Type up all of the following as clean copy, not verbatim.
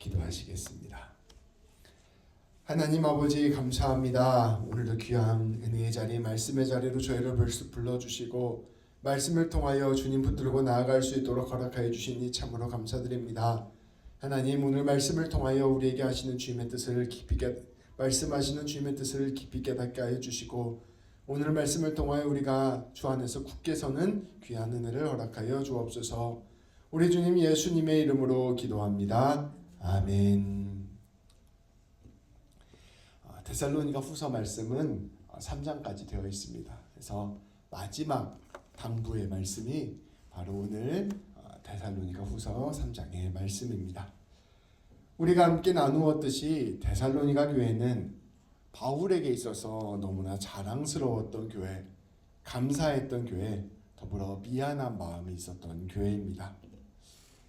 기도하시겠습니다. 하나님 아버지 감사합니다. 오늘도 귀한 은혜의 자리, 말씀의 자리로 저희를 불러주시고 말씀을 통하여 주님 붙들고 나아갈 수 있도록 허락하여 주시니 참으로 감사드립니다. 하나님, 오늘 말씀을 통하여 우리에게 하시는 주님의 뜻을 말씀하시는 주님의 뜻을 깊이 깨닫게 하여 주시고, 오늘 말씀을 통하여 우리가 주 안에서 굳게 서는 귀한 은혜를 허락하여 주옵소서. 우리 주님 예수님의 이름으로 기도합니다. 아멘. 데살로니가 후서 말씀은 3장까지 되어 있습니다. 그래서 마지막 당부의 말씀이 바로 오늘 데살로니가 후서 3장의 말씀입니다. 우리가 함께 나누었듯이 데살로니가 교회는 바울에게 있어서 너무나 자랑스러웠던 교회, 감사했던 교회, 더불어 미안한 마음이 있었던 교회입니다.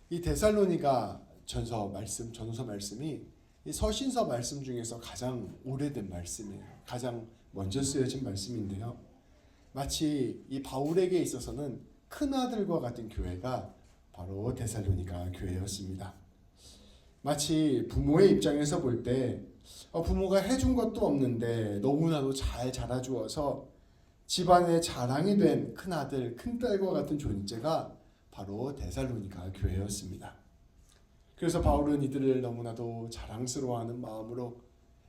이 데살로니가 전서 말씀이 이 서신서 말씀 중에서 가장 오래된 말씀이에요. 가장 먼저 쓰여진 말씀인데요. 마치 이 바울에게 있어서는 큰아들과 같은 교회가 바로 데살로니가 교회였습니다. 마치 부모의 입장에서 볼 때 부모가 해준 것도 없는데 너무나도 잘 자라주어서 집안의 자랑이 된 큰아들, 큰딸과 같은 존재가 바로 데살로니가 교회였습니다. 그래서 바울은 이들을 너무나도 자랑스러워하는 마음으로,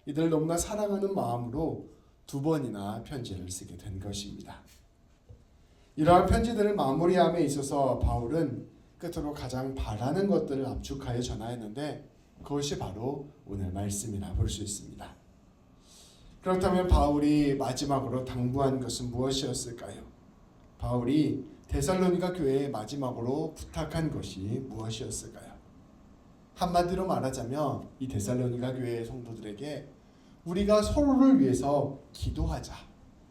이들을 너무나 사랑하는 마음으로 2번이나 편지를 쓰게 된 것입니다. 이러한 편지들을 마무리함에 있어서 바울은 끝으로 가장 바라는 것들을 압축하여 전하였는데, 그것이 바로 오늘 말씀이라 볼 수 있습니다. 그렇다면 바울이 마지막으로 당부한 것은 무엇이었을까요? 바울이 데살로니가 교회에 마지막으로 부탁한 것이 무엇이었을까요? 한마디로 말하자면 이 데살로니가 교회의 성도들에게 우리가 서로를 위해서 기도하자,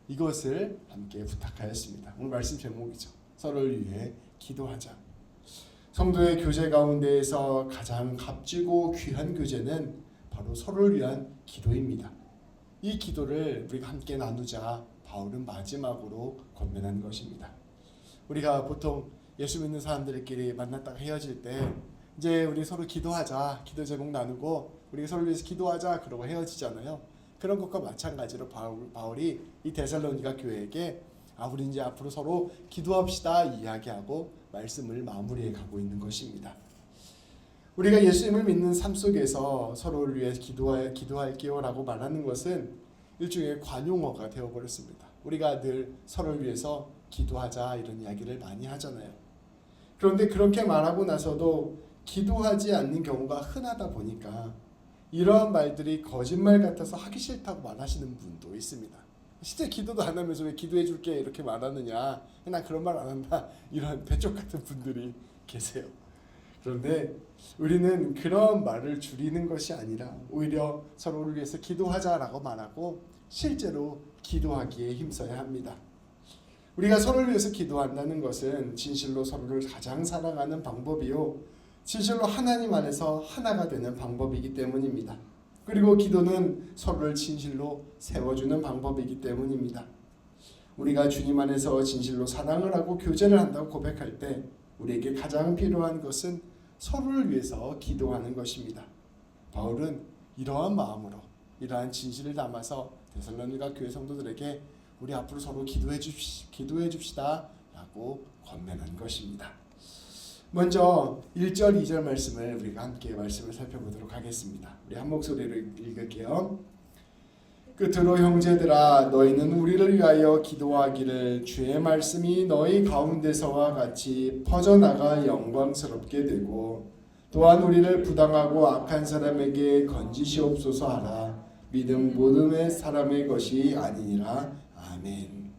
이것을 함께 부탁하였습니다. 오늘 말씀 제목이죠. 서로를 위해 기도하자. 성도의 교제 가운데에서 가장 값지고 귀한 교제는 바로 서로를 위한 기도입니다. 이 기도를 우리가 함께 나누자 바울은 마지막으로 권면한 것입니다. 우리가 보통 예수 믿는 사람들끼리 만났다가 헤어질 때 이제 우리 서로 기도하자, 기도 제목 나누고 우리 서로 위해서 기도하자 그러고 헤어지잖아요. 그런 것과 마찬가지로 바울이 이 데살로니가 교회에게 우리 이제 앞으로 서로 기도합시다 이야기하고 말씀을 마무리해 가고 있는 것입니다. 우리가 예수님을 믿는 삶 속에서 서로를 위해 기도할게요 라고 말하는 것은 일종의 관용어가 되어버렸습니다. 우리가 늘 서로를 위해서 기도하자 이런 이야기를 많이 하잖아요. 그런데 그렇게 말하고 나서도 기도하지 않는 경우가 흔하다 보니까 이러한 말들이 거짓말 같아서 하기 싫다고 말하시는 분도 있습니다. 진짜 기도도 안 하면서 왜 기도해 줄게 이렇게 말하느냐, 난 그런 말 안 한다, 이런 배쪽 같은 분들이 계세요. 그런데 우리는 그런 말을 줄이는 것이 아니라 오히려 서로를 위해서 기도하자라고 말하고 실제로 기도하기에 힘써야 합니다. 우리가 서로를 위해서 기도한다는 것은 진실로 서로를 가장 사랑하는 방법이요, 진실로 하나님 안에서 하나가 되는 방법이기 때문입니다. 그리고 기도는 서로를 진실로 세워주는 방법이기 때문입니다. 우리가 주님 안에서 진실로 사랑을 하고 교제를 한다고 고백할 때 우리에게 가장 필요한 것은 서로를 위해서 기도하는 것입니다. 바울은 이러한 마음으로, 이러한 진실을 담아서 데살로니가 교회 성도들에게 우리 앞으로 서로 기도해 줍시다 라고 권면한 것입니다. 먼저 1절 2절 말씀을 우리가 함께 말씀을 살펴보도록 하겠습니다. 우리 한 목소리로 읽을게요. 끝으로 형제들아, 너희는 우리를 위하여 기도하기를 주의 말씀이 너희 가운데서와 같이 퍼져나가 영광스럽게 되고 또한 우리를 부당하고 악한 사람에게 건지시옵소서 하라. 믿음 모든 사람의 것이 아니니라. 아멘.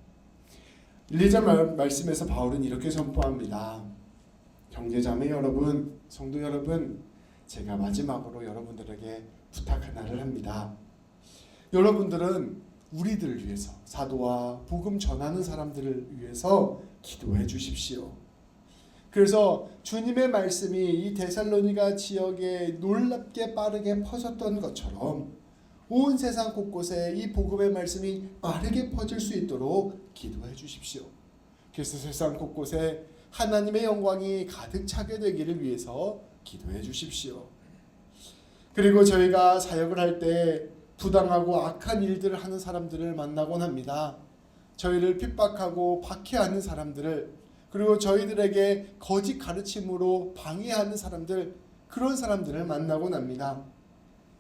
1, 2절 말씀에서 바울은 이렇게 선포합니다. 형제자매 여러분, 성도 여러분, 제가 마지막으로 여러분들에게 부탁 하나를 합니다. 여러분들은 우리들을 위해서, 사도와 복음 전하는 사람들을 위해서 기도해 주십시오. 그래서 주님의 말씀이 이 데살로니가 지역에 놀랍게 빠르게 퍼졌던 것처럼 온 세상 곳곳에 이 복음의 말씀이 빠르게 퍼질 수 있도록 기도해 주십시오. 그래서 세상 곳곳에 하나님의 영광이 가득 차게 되기를 위해서 기도해 주십시오. 그리고 저희가 사역을 할 때 부당하고 악한 일들을 하는 사람들을 만나곤 합니다. 저희를 핍박하고 박해하는 사람들을, 그리고 저희들에게 거짓 가르침으로 방해하는 사람들, 그런 사람들을 만나곤 합니다.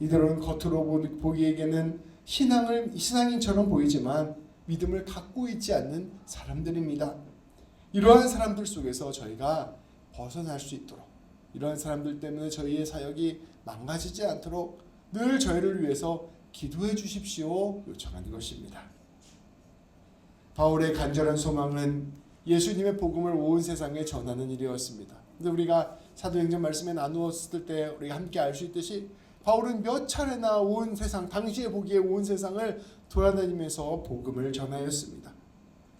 이들은 겉으로 보기에는 신앙인처럼 보이지만 믿음을 갖고 있지 않는 사람들입니다. 이러한 사람들 속에서 저희가 벗어날 수 있도록, 이러한 사람들 때문에 저희의 사역이 망가지지 않도록 늘 저희를 위해서 기도해 주십시오 요청하는 것입니다. 바울의 간절한 소망은 예수님의 복음을 온 세상에 전하는 일이었습니다. 근데 우리가 사도행전 말씀에 나누었을 때 우리가 함께 알 수 있듯이 바울은 몇 차례나 온 세상, 당시에 보기에 온 세상을 돌아다니면서 복음을 전하였습니다.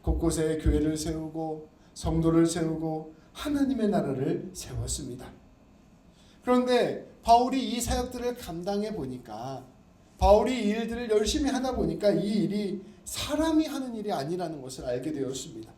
곳곳에 교회를 세우고 성도를 세우고 하나님의 나라를 세웠습니다. 그런데 바울이 이 사역들을 감당해 보니까, 바울이 이 일들을 열심히 하다 보니까 이 일이 사람이 하는 일이 아니라는 것을 알게 되었습니다.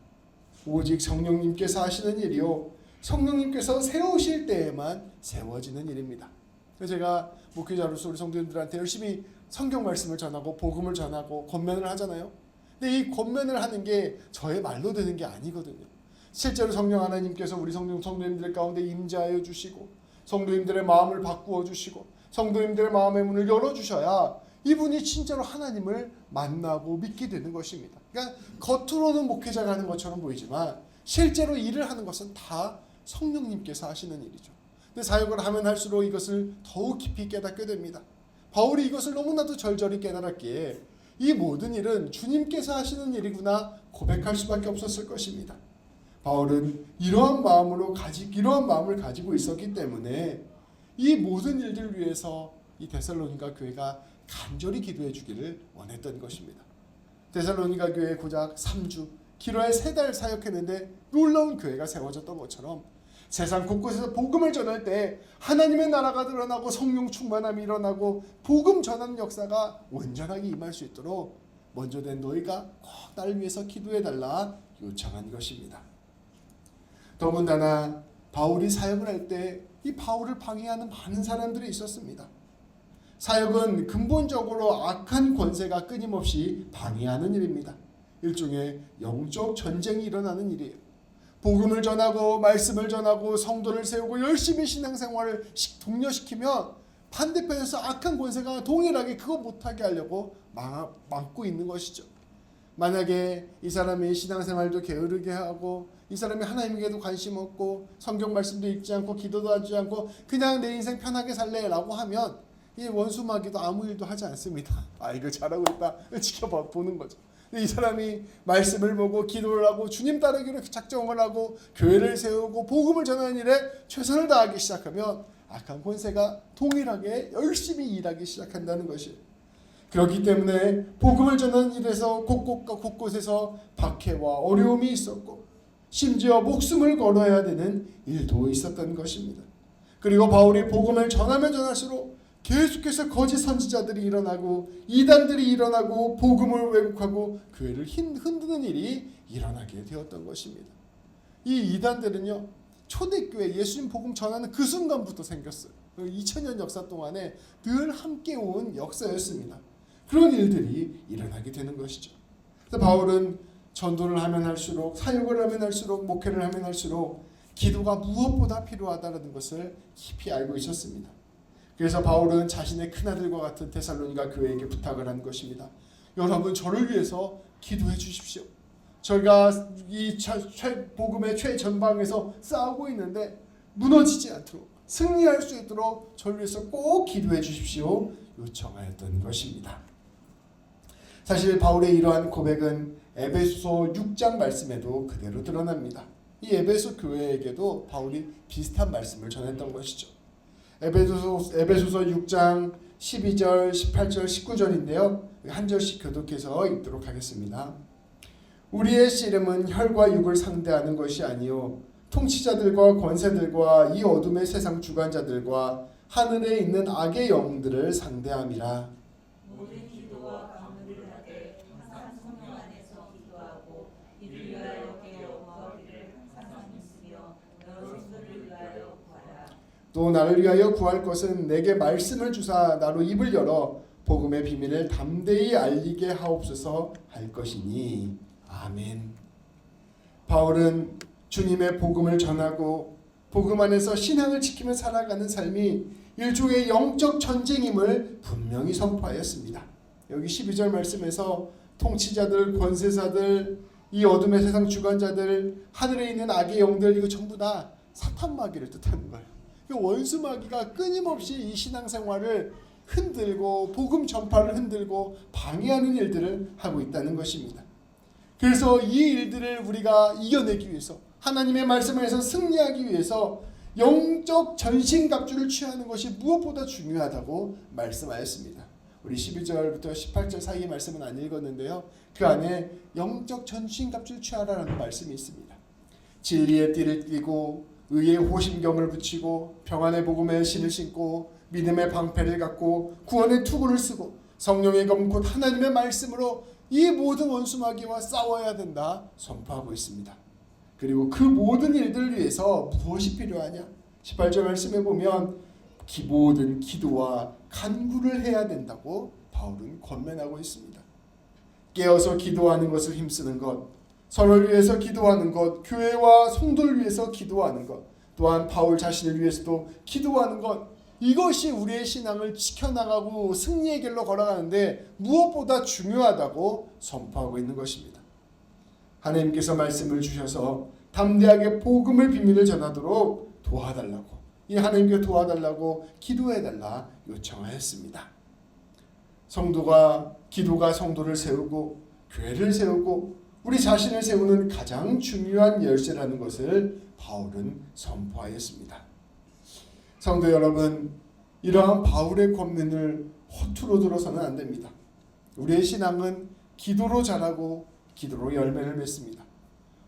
오직 성령님께서 하시는 일이요, 성령님께서 세우실 때에만 세워지는 일입니다. 그래서 제가 목회자로서 우리 성도님들한테 열심히 성경 말씀을 전하고 복음을 전하고 권면을 하잖아요. 근데 이 권면을 하는 게 저의 말로 되는 게 아니거든요. 실제로 성령 하나님께서 우리 성도님들 가운데 임재하여 주시고 성도님들의 마음을 바꾸어 주시고 성도님들의 마음의 문을 열어주셔야 이분이 진짜로 하나님을 만나고 믿게 되는 것입니다. 그러니까 겉으로는 목회자가 하는 것처럼 보이지만 실제로 일을 하는 것은 다 성령님께서 하시는 일이죠. 근데 사역을 하면 할수록 이것을 더욱 깊이 깨닫게 됩니다. 바울이 이것을 너무나도 절절히 깨달았기에 이 모든 일은 주님께서 하시는 일이구나 고백할 수밖에 없었을 것입니다. 바울은 이러한 마음을 가지고 있었기 때문에 이 모든 일들을 위해서 이 데살로니가 교회가 간절히 기도해 주기를 원했던 것입니다. 데살로니가 교회 고작 3주, 길어야 3달 사역했는데 놀라운 교회가 세워졌던 것처럼 세상 곳곳에서 복음을 전할 때 하나님의 나라가 드러나고 성령 충만함이 일어나고 복음 전하는 역사가 온전하게 임할 수 있도록 먼저 된 너희가 꼭 나를 위해서 기도해달라 요청한 것입니다. 더군다나 바울이 사역을 할 때 이 바울을 방해하는 많은 사람들이 있었습니다. 사역은 근본적으로 악한 권세가 끊임없이 방해하는 일입니다. 일종의 영적 전쟁이 일어나는 일이에요. 복음을 전하고 말씀을 전하고 성도를 세우고 열심히 신앙생활을 독려시키면 반대편에서 악한 권세가 동일하게 그거 못하게 하려고 막고 있는 것이죠. 만약에 이 사람이 신앙생활도 게으르게 하고 이 사람이 하나님께도 관심 없고 성경 말씀도 읽지 않고 기도도 하지 않고 그냥 내 인생 편하게 살래라고 하면 이 원수마귀도 아무 일도 하지 않습니다. 이거 잘하고 있다 지켜보는 거죠. 이 사람이 말씀을 보고 기도를 하고 주님 따르기로 작정을 하고 교회를 세우고 복음을 전하는 일에 최선을 다하기 시작하면 악한 권세가 동일하게 열심히 일하기 시작한다는 것이에요. 그렇기 때문에 복음을 전하는 일에서 곳곳에서 박해와 어려움이 있었고 심지어 목숨을 걸어야 되는 일도 있었던 것입니다. 그리고 바울이 복음을 전하면 전할수록 계속해서 거짓 선지자들이 일어나고 이단들이 일어나고 복음을 왜곡하고 교회를 흔드는 일이 일어나게 되었던 것입니다. 이 이단들은요, 초대교회 예수님 복음 전하는 그 순간부터 생겼어요. 2000년 역사 동안에 늘 함께 온 역사였습니다. 그런 일들이 일어나게 되는 것이죠. 그래서 바울은 전도를 하면 할수록 사역을 하면 할수록 목회를 하면 할수록 기도가 무엇보다 필요하다는 것을 깊이 알고 있었습니다. 그래서 바울은 자신의 큰아들과 같은 데살로니가 교회에게 부탁을 한 것입니다. 여러분 저를 위해서 기도해 주십시오. 저희가 이 복음의 최전방에서 싸우고 있는데 무너지지 않도록 승리할 수 있도록 저를 위해서 꼭 기도해 주십시오 요청하였던 것입니다. 사실 바울의 이러한 고백은 에베소서 6장 말씀에도 그대로 드러납니다. 이 에베소 교회에게도 바울이 비슷한 말씀을 전했던 것이죠. 에베소서 6장 12절, 18절, 19절인데요. 한 절씩 교독해서 읽도록 하겠습니다. 우리의 씨름은 혈과 육을 상대하는 것이 아니요 통치자들과 권세들과 이 어둠의 세상 주관자들과 하늘에 있는 악의 영들을 상대함이라. 모든 기도와 간구를 하되 항상 성령 안에서 기도하고 이를 위하여 깨어 구하기를 항상 힘쓰며 여러 성도를 위하여 구하라. 또 나를 위하여 구할 것은 내게 말씀을 주사 나로 입을 열어 복음의 비밀을 담대히 알리게 하옵소서 할 것이니. 아멘. 바울은 주님의 복음을 전하고 복음 안에서 신앙을 지키며 살아가는 삶이 일종의 영적 전쟁임을 분명히 선포하였습니다. 여기 12절 말씀에서 통치자들, 권세자들, 이 어둠의 세상 주관자들, 하늘에 있는 악의 영들, 이거 전부 다 사탄 마귀를 뜻하는 거예요. 원수 마귀가 끊임없이 이 신앙생활을 흔들고 복음 전파를 흔들고 방해하는 일들을 하고 있다는 것입니다. 그래서 이 일들을 우리가 이겨내기 위해서, 하나님의 말씀에서 승리하기 위해서 영적 전신갑주를 취하는 것이 무엇보다 중요하다고 말씀하였습니다. 우리 12절부터 18절 사이의 말씀은 안 읽었는데요, 그 안에 영적 전신갑주를 취하라는 말씀이 있습니다. 진리의 띠를 띠고 의의 호심경을 붙이고 평안의 복음의 신을 신고 믿음의 방패를 갖고 구원의 투구를 쓰고 성령의 검 곧 하나님의 말씀으로 이 모든 원수마귀와 싸워야 된다 선포하고 있습니다. 그리고 그 모든 일들을 위해서 무엇이 필요하냐? 18절 말씀에 보면 모든 기도와 간구를 해야 된다고 바울은 권면하고 있습니다. 깨어서 기도하는 것을 힘쓰는 것, 선을 위해서 기도하는 것, 교회와 성도를 위해서 기도하는 것, 또한 바울 자신을 위해서도 기도하는 것, 이것이 우리의 신앙을 지켜나가고 승리의 길로 걸어가는데 무엇보다 중요하다고 선포하고 있는 것입니다. 하나님께서 말씀을 주셔서 담대하게 복음의 비밀을 전하도록 도와달라고, 이 하나님께 도와달라고 기도해달라 요청하였습니다. 기도가 성도를 세우고 교회를 세우고 우리 자신을 세우는 가장 중요한 열쇠라는 것을 바울은 선포하였습니다. 성도 여러분, 이러한 바울의 권면을 허투루 들어서는 안 됩니다. 우리의 신앙은 기도로 자라고 기도로 열매를 맺습니다.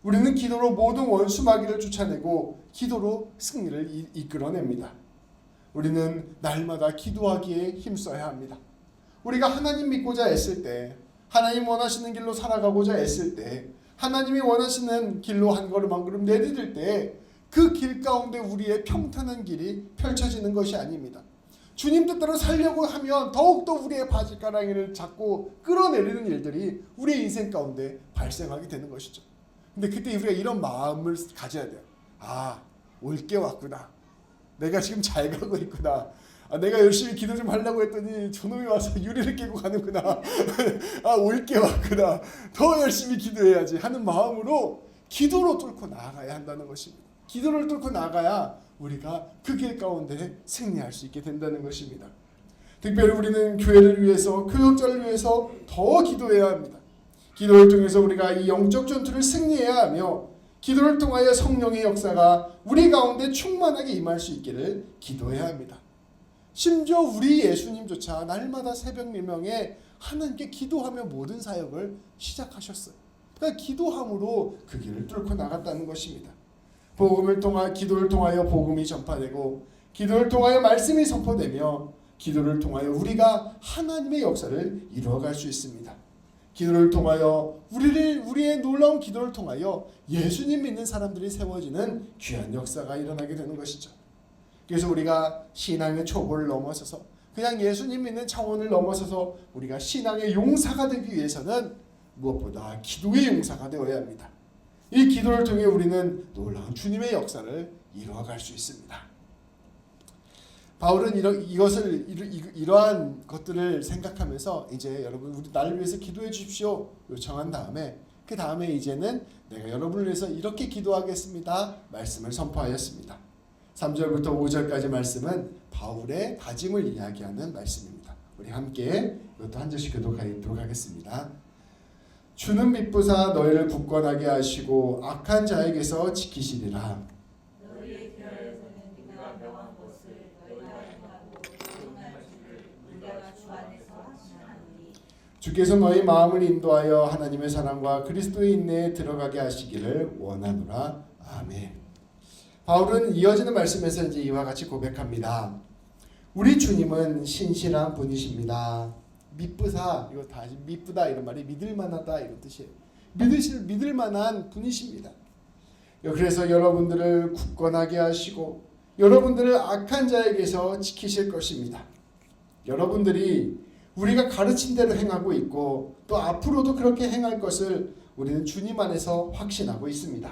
우리는 기도로 모든 원수 마귀를 쫓아내고 기도로 승리를 이끌어냅니다. 우리는 날마다 기도하기에 힘써야 합니다. 우리가 하나님 믿고자 애쓸 때, 하나님 원하시는 길로 살아가고자 애쓸 때, 하나님이 원하시는 길로 한 걸음 한 걸음 내디딜 때 그 길 가운데 우리의 평탄한 길이 펼쳐지는 것이 아닙니다. 주님 뜻대로 살려고 하면 더욱더 우리의 바지가랑이를 잡고 끌어내리는 일들이 우리의 인생 가운데 발생하게 되는 것이죠. 근데 그때 우리가 이런 마음을 가져야 돼요. 아, 올 게 왔구나. 내가 지금 잘 가고 있구나. 아, 내가 열심히 기도 좀 하려고 했더니 저놈이 와서 유리를 깨고 가는구나. 아, 올 게 왔구나. 더 열심히 기도해야지 하는 마음으로 기도로 뚫고 나아가야 한다는 것입니다. 기도를 뚫고 나가야 우리가 그 길 가운데 승리할 수 있게 된다는 것입니다. 특별히 우리는 교회를 위해서, 교역자를 위해서 더 기도해야 합니다. 기도를 통해서 우리가 이 영적 전투를 승리해야 하며 기도를 통하여 성령의 역사가 우리 가운데 충만하게 임할 수 있기를 기도해야 합니다. 심지어 우리 예수님조차 날마다 새벽 밀명에 하나님께 기도하며 모든 사역을 시작하셨어요. 그러니까 기도함으로 그 길을 뚫고 나갔다는 것입니다. 기도를 통하여 복음이 전파되고 기도를 통하여 말씀이 선포되며 기도를 통하여 우리가 하나님의 역사를 이루어갈 수 있습니다. 기도를 통하여 우리의 놀라운 기도를 통하여 예수님 믿는 사람들이 세워지는 귀한 역사가 일어나게 되는 것이죠. 그래서 우리가 신앙의 초보를 넘어서서 그냥 예수님 믿는 차원을 넘어서서 우리가 신앙의 용사가 되기 위해서는 무엇보다 기도의 용사가 되어야 합니다. 이 기도를 통해 우리는 놀라운 주님의 역사를 이루어갈 수 있습니다. 바울은 이러한 것들을 생각하면서 이제 여러분 우리 나를 위해서 기도해 주십시오 요청한 다음에 그 다음에 이제는 내가 여러분을 위해서 이렇게 기도하겠습니다 말씀을 선포하였습니다. 3절부터 5절까지 말씀은 바울의 다짐을 이야기하는 말씀입니다. 우리 함께 이것도 한 절씩 교독하도록 하겠습니다. 주는 미쁘사 너희를 굳건하게 하시고 악한 자에게서 지키시리라. 너희의 기라에서는 네가 명한 것을 너희가 행하고 구원할 줄을 우리가 주 안에서 확신하노니. 주께서 너희 마음을 인도하여 하나님의 사랑과 그리스도의 인내에 들어가게 하시기를 원하노라. 아멘. 바울은 이어지는 말씀에서 이제 이와 같이 고백합니다. 우리 주님은 신실한 분이십니다. 미쁘사, 이거 다 미쁘다 이런 말이 믿을만하다 이런 뜻이에요. 믿을만한 분이십니다. 그래서 여러분들을 굳건하게 하시고 여러분들을 악한 자에게서 지키실 것입니다. 여러분들이 우리가 가르친 대로 행하고 있고 또 앞으로도 그렇게 행할 것을 우리는 주님 안에서 확신하고 있습니다.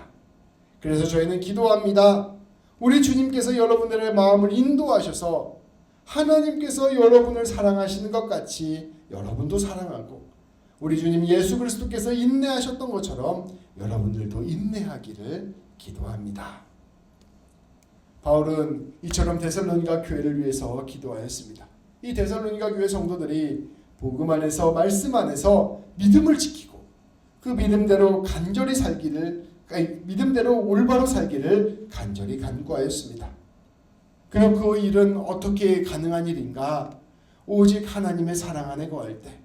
그래서 저희는 기도합니다. 우리 주님께서 여러분들의 마음을 인도하셔서 하나님께서 여러분을 사랑하시는 것 같이 여러분도 사랑하고 우리 주님 예수 그리스도께서 인내하셨던 것처럼 여러분들도 인내하기를 기도합니다. 바울은 이처럼 데살로니가 교회를 위해서 기도하였습니다. 이 데살로니가 교회 성도들이 복음 안에서 말씀 안에서 믿음을 지키고 그 믿음대로 간절히 살기를 믿음대로 올바로 살기를 간절히 간구하였습니다. 그럼 그 일은 어떻게 가능한 일인가? 오직 하나님의 사랑 안에 거할 때,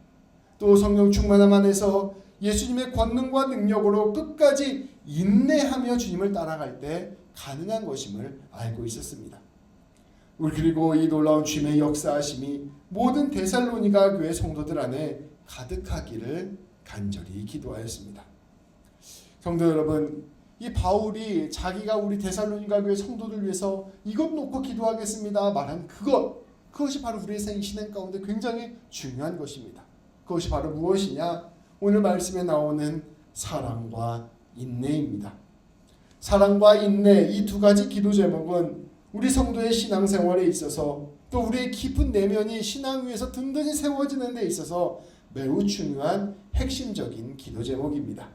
또 성령 충만함 안에서 예수님의 권능과 능력으로 끝까지 인내하며 주님을 따라갈 때 가능한 것임을 알고 있었습니다. 그리고 이 놀라운 주님의 역사하심이 모든 데살로니가 교회 성도들 안에 가득하기를 간절히 기도하였습니다. 성도 여러분, 이 바울이 자기가 우리 데살로니가 교회 성도들 위해서 이것 놓고 기도하겠습니다 말한 그것이 바로 우리의 신앙 가운데 굉장히 중요한 것입니다. 그것이 바로 무엇이냐? 오늘 말씀에 나오는 사랑과 인내입니다. 사랑과 인내, 이 두 가지 기도 제목은 우리 성도의 신앙생활에 있어서 또 우리의 깊은 내면이 신앙 위에서 든든히 세워지는 데 있어서 매우 중요한 핵심적인 기도 제목입니다.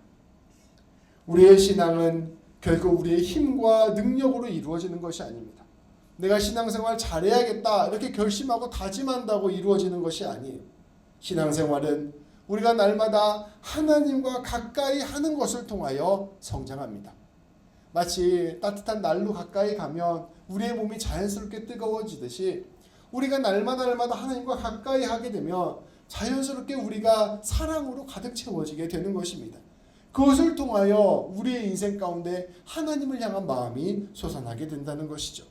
우리의 신앙은 결국 우리의 힘과 능력으로 이루어지는 것이 아닙니다. 내가 신앙생활 잘해야겠다 이렇게 결심하고 다짐한다고 이루어지는 것이 아니에요. 신앙생활은 우리가 날마다 하나님과 가까이 하는 것을 통하여 성장합니다. 마치 따뜻한 난로 가까이 가면 우리의 몸이 자연스럽게 뜨거워지듯이 우리가 날마다 하나님과 가까이 하게 되면 자연스럽게 우리가 사랑으로 가득 채워지게 되는 것입니다. 그것을 통하여 우리의 인생 가운데 하나님을 향한 마음이 솟아나게 된다는 것이죠.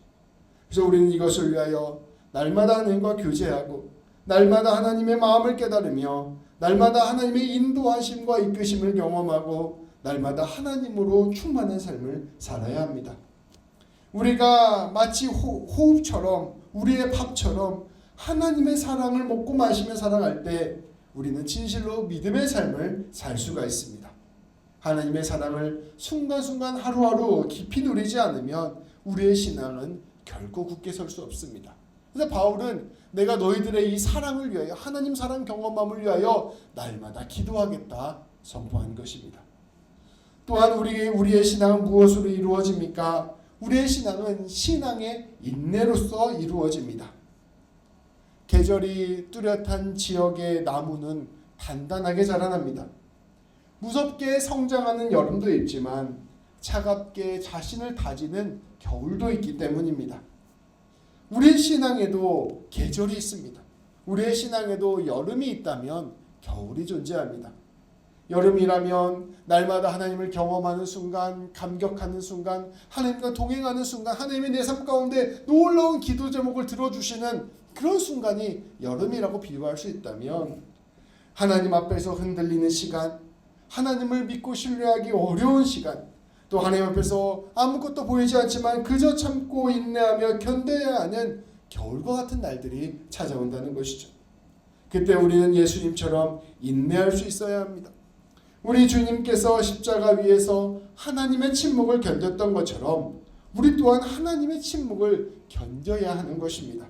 그래서 우리는 이것을 위하여 날마다 하나님과 교제하고 날마다 하나님의 마음을 깨달으며 날마다 하나님의 인도하심과 이끄심을 경험하고 날마다 하나님으로 충만한 삶을 살아야 합니다. 우리가 마치 호흡처럼 우리의 밥처럼 하나님의 사랑을 먹고 마시며 살아갈 때 우리는 진실로 믿음의 삶을 살 수가 있습니다. 하나님의 사랑을 순간순간 하루하루 깊이 누리지 않으면 우리의 신앙은 결코 굳게 설 수 없습니다. 그래서 바울은 내가 너희들의 이 사랑을 위하여 하나님 사랑 경험함을 위하여 날마다 기도하겠다 선포한 것입니다. 또한 우리의 신앙은 무엇으로 이루어집니까? 우리의 신앙은 신앙의 인내로서 이루어집니다. 계절이 뚜렷한 지역의 나무는 단단하게 자라납니다. 무섭게 성장하는 여름도 있지만 차갑게 자신을 다지는 겨울도 있기 때문입니다. 우리의 신앙에도 계절이 있습니다. 우리의 신앙에도 여름이 있다면 겨울이 존재합니다. 여름이라면 날마다 하나님을 경험하는 순간, 감격하는 순간, 하나님과 동행하는 순간, 하나님이 내 삶 가운데 놀라운 기도 제목을 들어주시는 그런 순간이 여름이라고 비유할 수 있다면 하나님 앞에서 흔들리는 시간, 하나님을 믿고 신뢰하기 어려운 시간, 또 하나님 앞에서 아무것도 보이지 않지만 그저 참고 인내하며 견뎌야 하는 겨울과 같은 날들이 찾아온다는 것이죠. 그때 우리는 예수님처럼 인내할 수 있어야 합니다. 우리 주님께서 십자가 위에서 하나님의 침묵을 견뎠던 것처럼 우리 또한 하나님의 침묵을 견뎌야 하는 것입니다.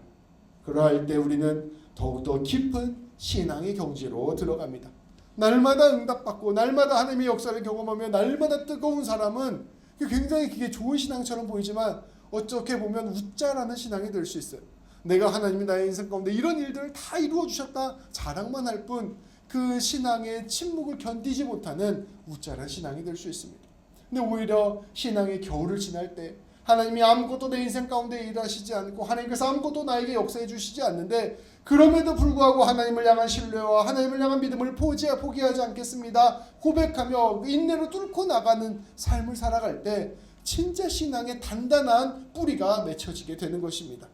그러할 때 우리는 더욱더 깊은 신앙의 경지로 들어갑니다. 날마다 응답받고 날마다 하나님의 역사를 경험하며 날마다 뜨거운 사람은 굉장히 그게 좋은 신앙처럼 보이지만 어떻게 보면 웃자라는 신앙이 될 수 있어요. 내가 하나님이 나의 인생 가운데 이런 일들을 다 이루어 주셨다 자랑만 할 뿐 그 신앙의 침묵을 견디지 못하는 웃자란 신앙이 될 수 있습니다. 근데 오히려 신앙의 겨울을 지날 때 하나님이 아무것도 내 인생 가운데 일하시지 않고 하나님께서 아무것도 나에게 역사해 주시지 않는데 그럼에도 불구하고 하나님을 향한 신뢰와 하나님을 향한 믿음을 포기하지 않겠습니다 고백하며 인내로 뚫고 나가는 삶을 살아갈 때 진짜 신앙의 단단한 뿌리가 맺혀지게 되는 것입니다.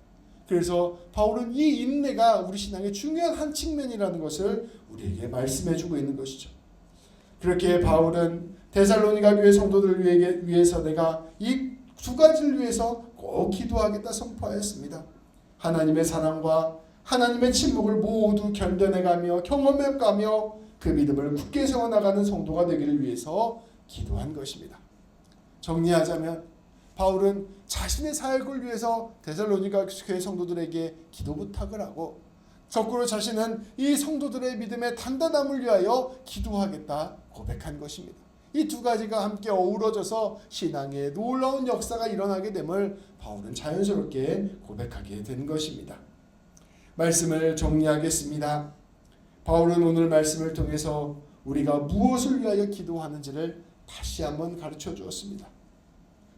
그래서 바울은 이 인내가 우리 신앙의 중요한 한 측면이라는 것을 우리에게 말씀해주고 있는 것이죠. 그렇게 바울은 데살로니가 교회 성도들을 위해서 내가 이 두 가지를 위해서 꼭 기도하겠다 선포하였습니다. 하나님의 사랑과 하나님의 침묵을 모두 견뎌내가며 경험해가며 그 믿음을 굳게 세워나가는 성도가 되기를 위해서 기도한 것입니다. 정리하자면 바울은 자신의 사역을 위해서 데살로니가 교회 성도들에게 기도 부탁을 하고, 거꾸로 자신은 이 성도들의 믿음의 단단함을 위하여 기도하겠다 고백한 것입니다. 이 두 가지가 함께 어우러져서 신앙의 놀라운 역사가 일어나게 됨을 바울은 자연스럽게 고백하게 된 것입니다. 말씀을 정리하겠습니다. 바울은 오늘 말씀을 통해서 우리가 무엇을 위하여 기도하는지를 다시 한번 가르쳐 주었습니다.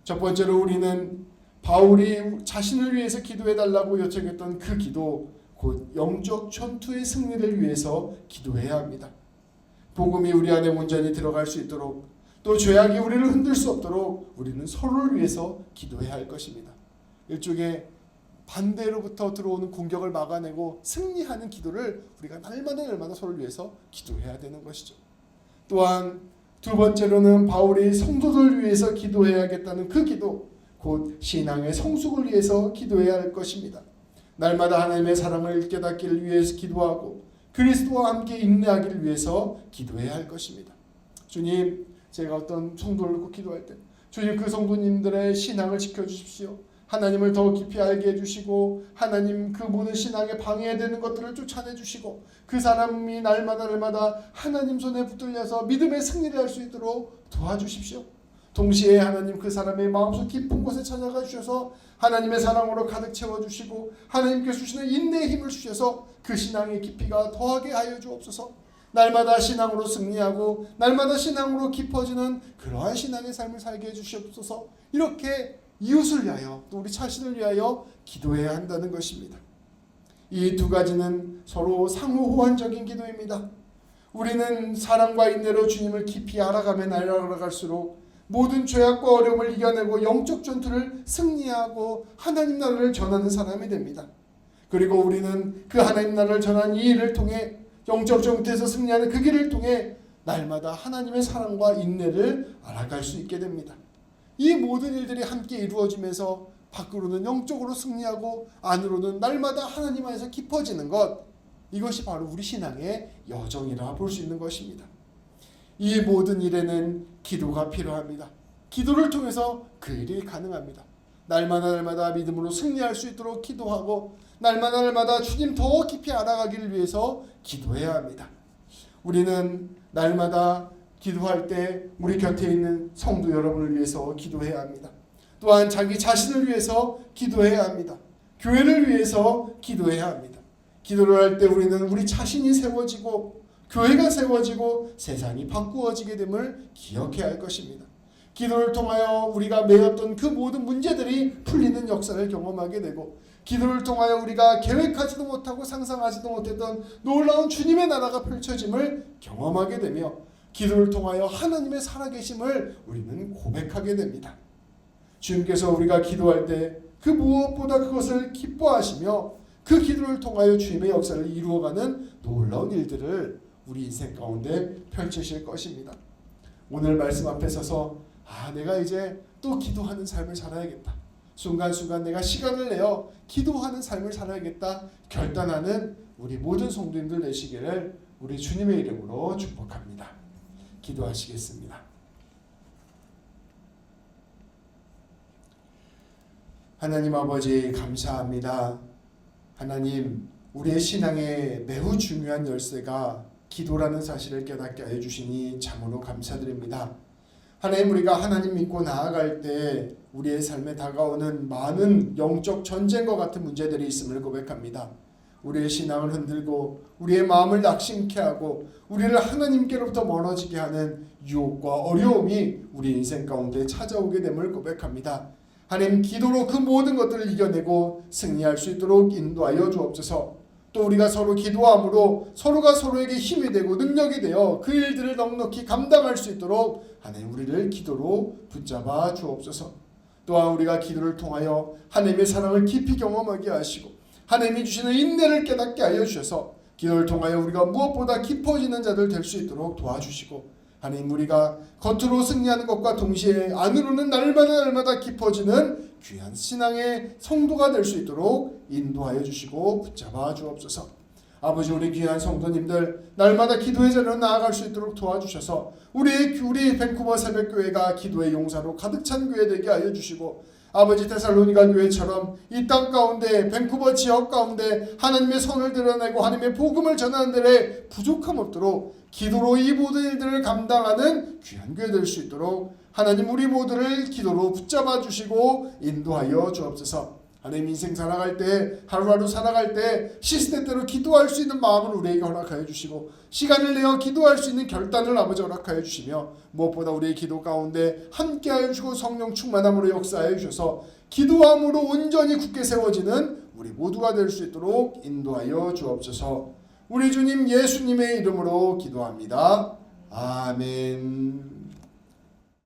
첫 번째로 우리는 바울이 자신을 위해서 기도해달라고 요청했던 그 기도, 곧 영적 전투의 승리를 위해서 기도해야 합니다. 복음이 우리 안에 온전히 들어갈 수 있도록, 또 죄악이 우리를 흔들 수 없도록 우리는 서로를 위해서 기도해야 할 것입니다. 일종의 반대로부터 들어오는 공격을 막아내고 승리하는 기도를 우리가 날마다 서로를 위해서 기도해야 되는 것이죠. 또한 두 번째로는 바울이 성도들을 위해서 기도해야겠다는 그 기도, 곧 신앙의 성숙을 위해서 기도해야 할 것입니다. 날마다 하나님의 사랑을 깨닫기를 위해서 기도하고 그리스도와 함께 인내하기를 위해서 기도해야 할 것입니다. 주님, 제가 어떤 성도를 놓고 기도할 때 주님, 그 성도님들의 신앙을 지켜주십시오. 하나님을 더 깊이 알게 해주시고 하나님 그 모든 신앙에 방해되는 것들을 쫓아내주시고 그 사람이 날마다 하나님 손에 붙들려서 믿음의 승리를 할 수 있도록 도와주십시오. 동시에 하나님 그 사람의 마음속 깊은 곳에 찾아가 주셔서 하나님의 사랑으로 가득 채워주시고 하나님께서 주시는 인내의 힘을 주셔서 그 신앙의 깊이가 더하게 하여 주옵소서. 날마다 신앙으로 승리하고 날마다 신앙으로 깊어지는 그러한 신앙의 삶을 살게 해주시옵소서. 이렇게 이웃을 위하여 또 우리 자신을 위하여 기도해야 한다는 것입니다. 이 두 가지는 서로 상호 호환적인 기도입니다. 우리는 사랑과 인내로 주님을 깊이 알아가며 날아갈수록 모든 죄악과 어려움을 이겨내고 영적 전투를 승리하고 하나님 나라를 전하는 사람이 됩니다. 그리고 우리는 그 하나님 나라를 전하는 이 일을 통해 영적 전투에서 승리하는 그 길을 통해 날마다 하나님의 사랑과 인내를 알아갈 수 있게 됩니다. 이 모든 일들이 함께 이루어지면서 밖으로는 영적으로 승리하고 안으로는 날마다 하나님 안에서 깊어지는 것, 이것이 바로 우리 신앙의 여정이라 볼 수 있는 것입니다. 이 모든 일에는 기도가 필요합니다. 기도를 통해서 그 일이 가능합니다. 날마다 믿음으로 승리할 수 있도록 기도하고 날마다 주님 더 깊이 알아가기를 위해서 기도해야 합니다. 우리는 날마다 기도할 때 우리 곁에 있는 성도 여러분을 위해서 기도해야 합니다. 또한 자기 자신을 위해서 기도해야 합니다. 교회를 위해서 기도해야 합니다. 기도를 할 때 우리는 우리 자신이 세워지고 교회가 세워지고 세상이 바꾸어지게 됨을 기억해야 할 것입니다. 기도를 통하여 우리가 매였던 그 모든 문제들이 풀리는 역사를 경험하게 되고 기도를 통하여 우리가 계획하지도 못하고 상상하지도 못했던 놀라운 주님의 나라가 펼쳐짐을 경험하게 되며 기도를 통하여 하나님의 살아계심을 우리는 고백하게 됩니다. 주님께서 우리가 기도할 때 그 무엇보다 그것을 기뻐하시며 그 기도를 통하여 주님의 역사를 이루어가는 놀라운 일들을 우리 인생 가운데 펼치실 것입니다. 오늘 말씀 앞에 서서 내가 이제 또 기도하는 삶을 살아야겠다. 순간순간 내가 시간을 내어 기도하는 삶을 살아야겠다. 결단하는 우리 모든 성도님들 되시기를 우리 주님의 이름으로 축복합니다. 기도하시겠습니다. 하나님 아버지 감사합니다. 하나님, 우리의 신앙에 매우 중요한 열쇠가 기도라는 사실을 깨닫게 하여 주시니 참으로 감사드립니다. 하나님, 우리가 하나님 믿고 나아갈 때 우리의 삶에 다가오는 많은 영적 전쟁과 같은 문제들이 있음을 고백합니다. 우리의 신앙을 흔들고 우리의 마음을 낙심케 하고 우리를 하나님께로부터 멀어지게 하는 유혹과 어려움이 우리 인생 가운데 찾아오게 됨을 고백합니다. 하나님, 기도로 그 모든 것들을 이겨내고 승리할 수 있도록 인도하여 주옵소서. 또 우리가 서로 기도함으로 서로가 서로에게 힘이 되고 능력이 되어 그 일들을 넉넉히 감당할 수 있도록 하나님, 우리를 기도로 붙잡아 주옵소서. 또한 우리가 기도를 통하여 하나님의 사랑을 깊이 경험하게 하시고 하나님이 주시는 인내를 깨닫게 하여 주셔서 기도를 통하여 우리가 무엇보다 깊어지는 자들 될 수 있도록 도와주시고 하나님, 우리가 겉으로 승리하는 것과 동시에 안으로는 날마다 깊어지는 귀한 신앙의 성도가 될 수 있도록 인도하여 주시고 붙잡아 주옵소서. 아버지, 우리 귀한 성도님들 날마다 기도의 자리로 나아갈 수 있도록 도와주셔서 우리 밴쿠버 새벽교회가 기도의 용사로 가득 찬 교회 되게 하여 주시고, 아버지, 데살로니가 교회처럼 이 땅 가운데 밴쿠버 지역 가운데 하나님의 손을 드러내고 하나님의 복음을 전하는 데에 부족함 없도록 기도로 이 모든 일들을 감당하는 귀한 교회 될 수 있도록 하나님, 우리 모두를 기도로 붙잡아 주시고 인도하여 주옵소서. 하나님, 인생 살아갈 때, 하루하루 살아갈 때 시스템대로 기도할 수 있는 마음을 우리에게 허락하여 주시고, 시간을 내어 기도할 수 있는 결단을 아버지 허락하여 주시며, 무엇보다 우리의 기도 가운데 함께하여 주시고 성령 충만함으로 역사하여 주셔서 기도함으로 온전히 굳게 세워지는 우리 모두가 될 수 있도록 인도하여 주옵소서. 우리 주님 예수님의 이름으로 기도합니다. 아멘.